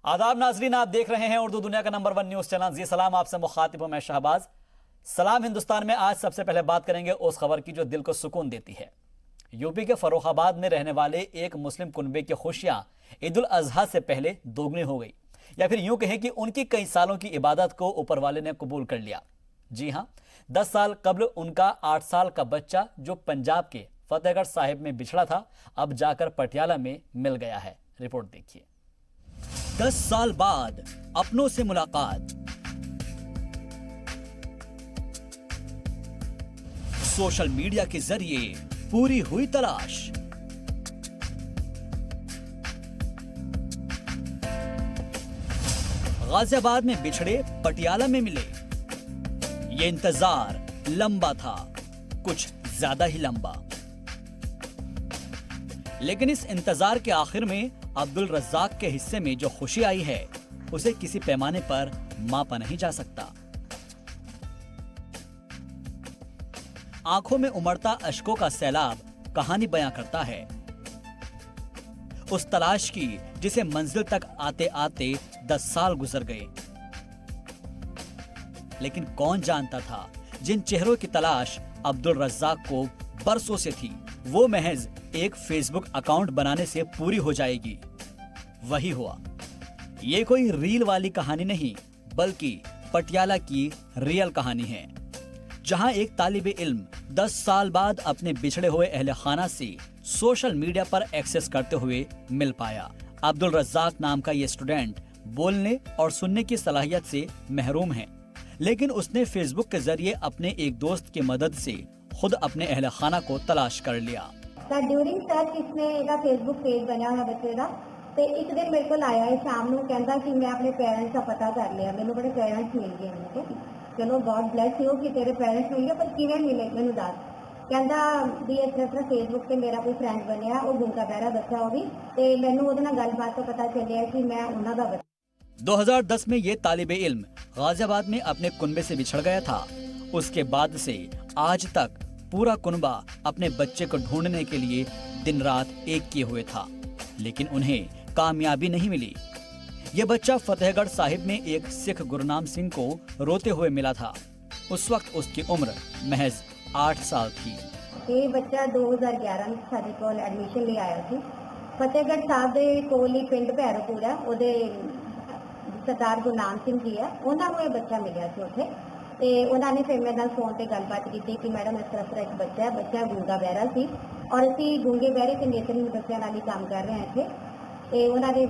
आदाब नाजरीन, आप देख रहे हैं उर्दू दुनिया का नंबर 1 न्यूज चैनल जी सलाम। आपसे मुखातिब हूं मैं शहबाज। सलाम हिंदुस्तान में आज सबसे पहले बात करेंगे उस खबर की जो दिल को सुकून देती है। यूपी के फर्रुखाबाद में रहने वाले एक मुस्लिम कुनबे की खुशियां ईद उल अजहा से पहले दोगुनी हो गई, या फिर यूं कहें कि उनकी कई सालों की इबादत को ऊपर वाले ने कबूल कर लिया। जी हां, 10 साल कबल उनका 8 साल का बच्चा जो पंजाब के फतेहगढ़ साहिब में बिछड़ा था, अब जाकर पटियाला में मिल गया है। रिपोर्ट देखिए। 10 साल बाद अपनों से मुलाकात, सोशल मीडिया के जरिए पूरी हुई तलाश, गाजियाबाद में बिछड़े पटियाला में मिले। ये इंतजार लंबा था, कुछ ज्यादा ही लंबा, लेकिन इस इंतजार के आखिर में अब्दुल रज्जाक के हिस्से में जो खुशी आई है उसे किसी पैमाने पर मापा नहीं जा सकता। आंखों में उमड़ता अश्कों का सैलाब कहानी बयां करता है उस तलाश की जिसे मंजिल तक आते आते 10 साल गुजर गए। लेकिन कौन जानता था जिन चेहरों की तलाश अब्दुल रज्जाक को बरसों से थी, वो महज एक फेसबुक अकाउंट बनाने से पूरी हो जाएगी। वही हुआ। ये कोई रील वाली कहानी नहीं, बल्कि पटियाला की रियल कहानी है, जहां एक तालिबे इल्म 10 साल बाद अपने बिछड़े हुए अहले खाना से सोशल मीडिया पर एक्सेस करते हुए मिल पाया। अब्दुल रज्जाक नाम का ये स्टूडेंट बोलने और सुनने की सलाहियत से महरूम है, लेकिन उसने फेसबुक के जरिए अपने एक दोस्त की मदद से खुद अपने अहले खाना को तलाश कर लिया। ड्यूरिंग सर्च इसने ਇਹਦਾ फेसबुक पेज बनया हुआ बच्चे का, ਤੇ ਇੱਕ ਦਿਨ ਮੇਰੇ ਕੋਲ ਆਇਆ ਹੈ ਸ਼ਾਮ ਨੂੰ, ਕਹਿੰਦਾ ਕਿ ਮੈਂ ਆਪਣੇ पेरेंट्स ਦਾ ਪਤਾ ਕਰ ਲਿਆ, ਮੈਨੂੰ ਬੜੇ पेरेंट्स ਮਿਲ ਗਏ ਮੈਨੂੰ। ਚਲੋ गॉड ब्लेस यू कि तेरे पेरेंट्स मिल गए, पर ਕਿਵੇਂ ਮਿਲੇ ਮੈਨੂੰ ਦੱਸ। ਕਹਿੰਦਾ ਵੀ ਇਸ ਤਰ੍ਹਾਂ फेसबुक ਤੇ ਮੇਰਾ ਕੋਈ फ्रेंड ਬਣਿਆ, ਉਹ ਗੁੰਗਾ ਬਹਿਰਾ ਬੱਚਾ ਉਹ ਵੀ, ਤੇ ਮੈਨੂੰ ਉਹਦੇ ਨਾਲ ਗੱਲਬਾਤ ਤੋਂ ਪਤਾ ਚੱਲਿਆ कि मैं ਉਹਨਾਂ ਦਾ ਬੱਚਾ। 2010 में ये तालिबे इल्म गाजियाबाद में अपने कुनबे से बिछड़ गया था। उसके बाद से आज तक पूरा कुनबा अपने बच्चे को ढूंढने के लिए दिन रात एक किए हुए था, लेकिन उन्हें कामयाबी नहीं मिली। ये बच्चा फतेहगढ़ साहिब में एक सिख गुरनाम सिंह को रोते हुए मिला था। उस वक्त उसकी उम्र महज 8 साल थी। ये बच्चा 2011 में साडे कोल एडमिशन ले आया थी। फतेहगढ़ साहब ਦੇ ਕੋਲ ਹੀ ਪਿੰਡ ਭੈਰੋਪੁਰ ਹੈ, ਉਹਦੇ ਸਰਦਾਰ ਗੁਰਨਾਮ ਸਿੰਘ ਜੀ ਆ, ਉਹਨਾਂ ਨੂੰ ਇਹ ਬੱਚਾ ਮਿਲਿਆ ਸੀ ਉੱਥੇ। ਤੇ ਉਹਨਾਂ ਨੇ ਫਿਰ ਮੇਰੇ ਨਾਲ ਫੋਨ ਤੇ ਗੱਲਬਾਤ ਕੀਤੀ ਕਿ ਮੈਡਮ ਇਸ ਤਰ੍ਹਾਂ ਇੱਕ ਬੱਚਾ ਗੂੰਗਾ ਬਹਿਰਾ ਸੀ, ਔਰ ਅਸੀਂ ਗੂੰਗੇ ਬਹਿਰੇ ਤੇ ਨੇਤਰਹੀਨ ਬੱਚਿਆਂ ਨਾਲ ਹੀ ਕੰਮ ਕਰ ਰਹੇ ਹਾਂ ਇੱਥੇ। ਤੇ ਉਹਨਾਂ ਨੇ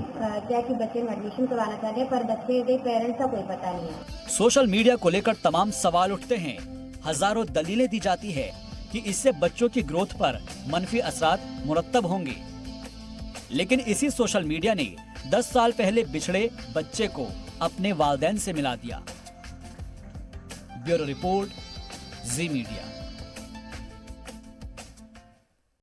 ਕਿਹਾ कि बच्चे में एडमिशन करवाना चाहते हैं, पर बच्चे के पेरेंट्स का कोई पता नहीं है। सोशल मीडिया को लेकर तमाम सवाल उठते हैं, हजारों दलीलें दी जाती है कि इससे बच्चों की ग्रोथ पर मनफी असरात मुरत्तब होंगे, लेकिन इसी सोशल मीडिया ने 10 साल पहले बिछड़े बच्चे को अपने वालिदैन से मिला दिया। ब्यूरो रिपोर्ट, जी मीडिया।